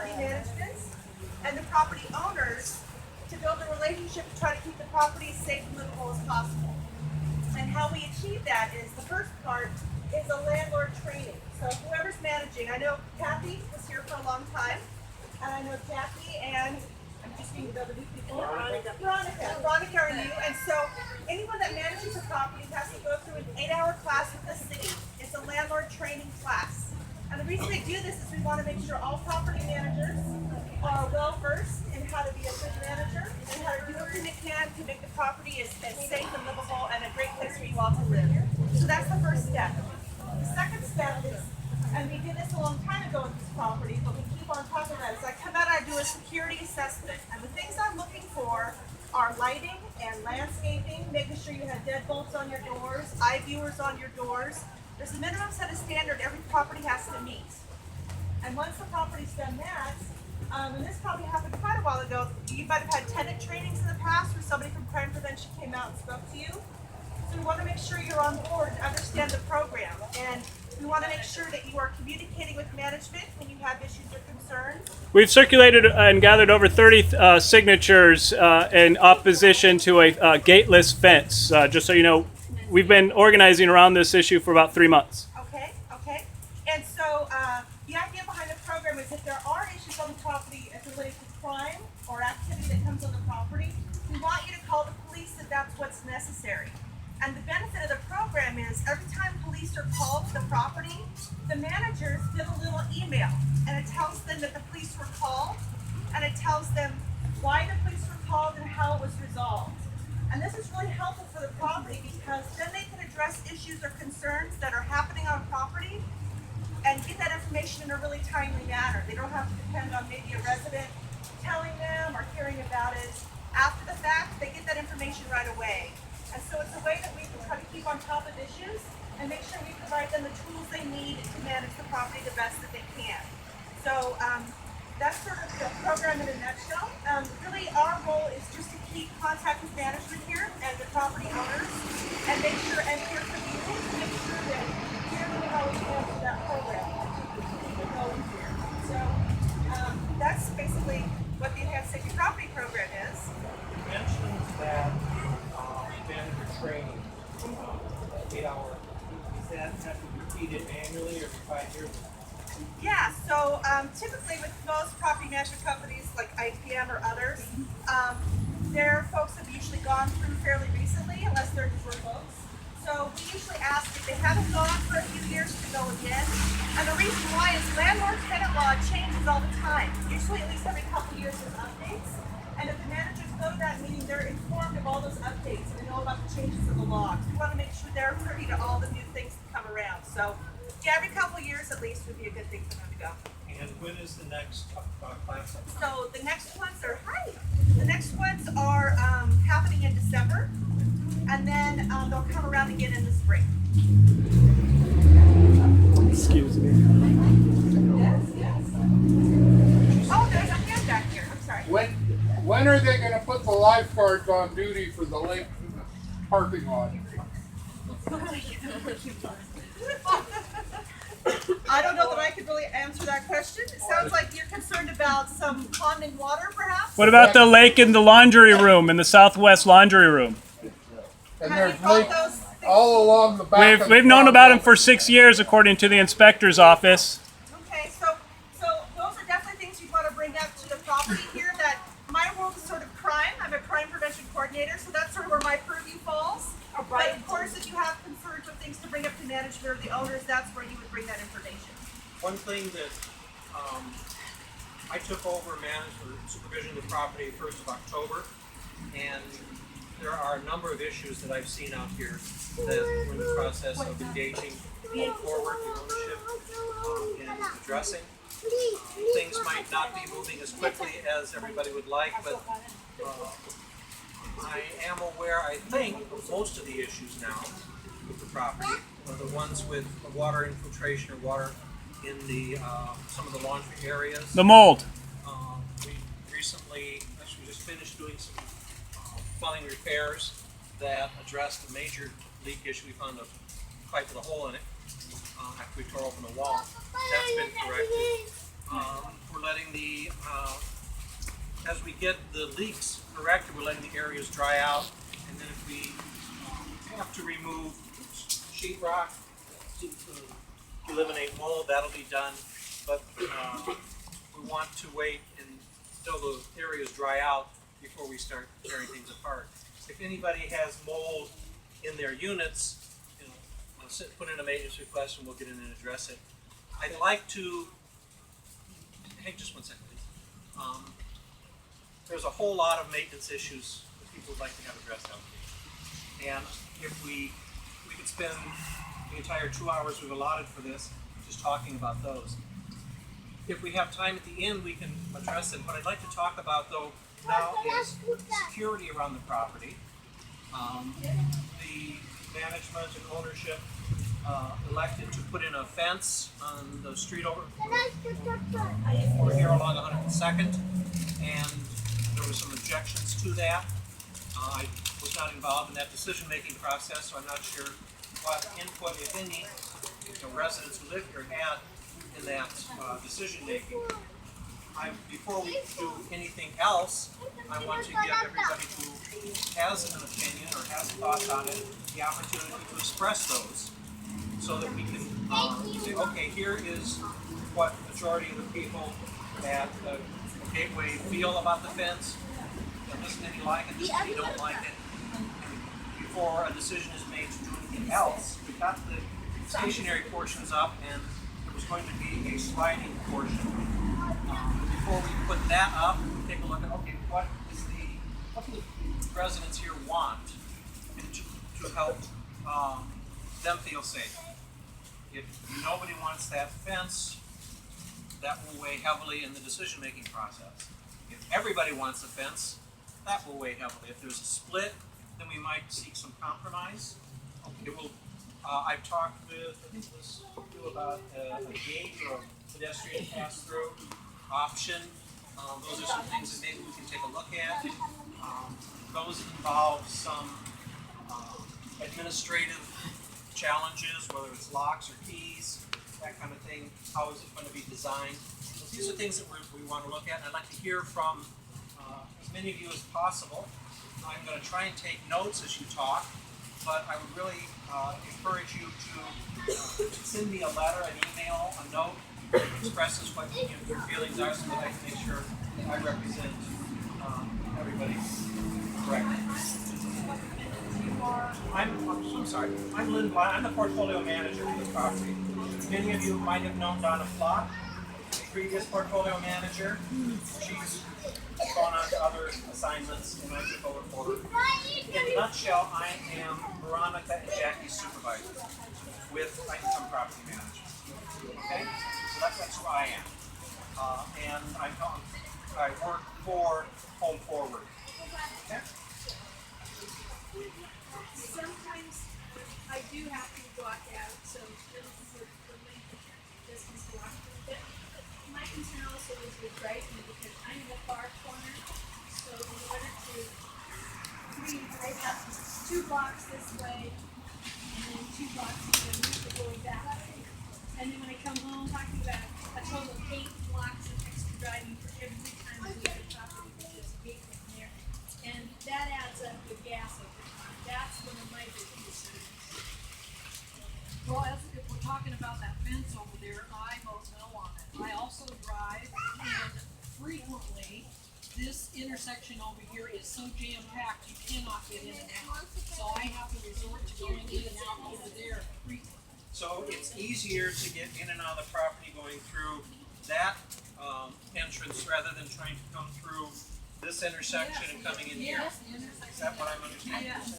property management and the property owners to build a relationship to try to keep the property as safe and livable as possible. And how we achieve that is, the first part is a landlord training. So whoever's managing, I know Kathy was here for a long time, and I know Jackie and I'm just being the other new people. Veronica are new, and so anyone that manages a property has to go through an 8-hour class with the city. It's a landlord training class. And the reason we do this is we want to make sure all property managers are well versed in how to be a good manager and how to do everything they can to make the property as safe and livable and a great place for you all to live. So that's the first step. The second step is, and we did this a long time ago with this property, but we keep on top of that, is I come out and I do a security assessment. And the things I'm looking for are lighting and landscaping, making sure you have deadbolts on your doors, eye viewers on your doors. There's a minimum set of standard every property has to meet. And once the property's done that, and this probably happened quite a while ago, you might have had tenant trainings in the past where somebody from crime prevention came out and spoke to you. So we want to make sure you're on board and understand the program. And we want to make sure that you are communicating with management when you have issues or concerns. We've circulated and gathered over 30 signatures in opposition to a gateless fence. Just so you know, we've been organizing around this issue for about 3 months. Okay. And so the idea behind the program is if there are issues on the property as related to crime or activity that comes on the property, we want you to call the police if that's what's necessary. And the benefit of the program is every time police are called to the property, the managers get a little email and it tells them that the police were called and it tells them why the police were called and how it was resolved. And this is really helpful for the property because then they can address issues or concerns that are happening on property and get that information in a really timely manner. They don't have to depend on maybe a resident telling them or hearing about it. After the fact, they get that information right away. And so it's a way that we can try to keep on top of issues and make sure we provide them the tools they need to manage the property the best that they can. So that's sort of the program in a nutshell. Really our role is just to keep contact with management here and the property owners and make sure and hear from you to make sure that you're doing how we can do that program. So that's basically what the Enhanced Safety Property Program is. You mentioned that manager training, 8-hour, does that have to be repeated annually or every 5 years? Yeah, so typically with most property management companies like IPM or others, their folks have usually gone through fairly recently, unless they're newer folks. So we usually ask if they haven't gone for a few years to go again. And the reason why is landlord-tenant law changes all the time. Usually at least every couple of years there's updates. And if the managers go to that meeting, they're informed of all those updates and they know about the changes of the law. We want to make sure they're privy to all the new things that come around. So yeah, every couple of years at least would be a good thing for them to go. And when is the next class? So the next ones are happening in December, and then they'll come around again in the spring. Excuse me. Yes. Oh, there's a hand back here. I'm sorry. When are they going to put the lifeguards on duty for the lake parking lot? I don't know that I could really answer that question. It sounds like you're concerned about some ponding water, perhaps? What about the lake in the laundry room, in the southwest laundry room? And Have you there's brought lakes those things? all along the back of the We've known about them for property. 6 years, according to the inspector's office. Okay, so those are definitely things you want to bring up to the property here. That my world is sort of crime. I'm a crime prevention coordinator, so that's sort of where my purview falls. But of course, if you have concerns or things to bring up to management or the owners, that's where you would bring that information. One thing that I took over management supervision of the property 1st of October, and there are a number of issues that I've seen out here that we're in the process of engaging forward the ownership in addressing. Things might not be moving as quickly as everybody would like, but I am aware, I think, of most of the issues now with the property. The ones with water infiltration or water in the some of the laundry areas. The mold. We recently, actually just finished doing some plumbing repairs that addressed the major leak issue. We found a pipe with a hole in it after we tore open the wall. That's been corrected. We're letting the as we get the leaks corrected, we're letting the areas dry out, and then if we have to remove sheetrock to eliminate mold, that'll be done. But we want to wait until the areas dry out before we start tearing things apart. If anybody has mold in their units, put in a maintenance request and we'll get in and address it. I'd like to, hang just one second please. There's a whole lot of maintenance issues that people would like to have addressed out here. And if we could spend the entire 2 hours we've allotted for this just talking about those. If we have time at the end, we can address them. What I'd like to talk about though now is security around the property. The management and ownership elected to put in a fence on the street over here along 102nd, and there were some objections to that. I was not involved in that decision-making process, so I'm not sure what input, if any, the residents who live here had in that decision-making. Before we do anything else, I want to give everybody who has an opinion or has thoughts on it the opportunity to express those, so that we can say, okay, here is what the majority of the people at Gateway feel about the fence. This many like it, this many don't like it. And before a decision is made to do anything else, we got the stationary portions up, and there was going to be a sliding portion. Before we put that up, we take a look at, okay, what do the residents here want to help them feel safe? If nobody wants that fence, that will weigh heavily in the decision-making process. If everybody wants the fence, that will weigh heavily. If there's a split, then we might seek some compromise. It will. I've talked with, I think this about a gate or a pedestrian pass-through option. Those are some things that maybe we can take a look at. Those involve some administrative challenges, whether it's locks or keys, that kind of thing. How is it going to be designed? So these are things that we want to look at, and I'd like to hear from as many of you as possible. I'm going to try and take notes as you talk, but I would really encourage you to send me a letter, an email, a note that expresses what your feelings are, so that I can make sure that I represent everybody correctly. I'm sorry. I'm Lynn Bly. I'm the portfolio manager for the property. Many of you might have known Donna Flock, the previous portfolio manager. She's gone on to other assignments, and I took over for her. In a nutshell, I am Veronica and Jackie's supervisor with some property managers. Okay, so that's who I am, and I work for Home Forward. Okay. Sometimes I do have to walk out, so this is the length distance walk. But my concern also is with driving because I'm in the far corner. So in order to I have 2 blocks this way and then 2 blocks going that way. And then when I come home, talking about a total of 8 blocks of extra driving for every time I leave the property, there's a gate from there. And that adds up to gas over time. That's one of my big concerns. Well, if we're talking about that fence over there, I vote no on it. I also drive, and frequently, this intersection over here is so jam-packed, you cannot get in and out. So I have to resort to going in and out over there frequently. So it's easier to get in and out of the property going through that entrance rather than trying to come through this intersection and coming in here. Yes, the intersection. Is that what I'm understanding? Yes.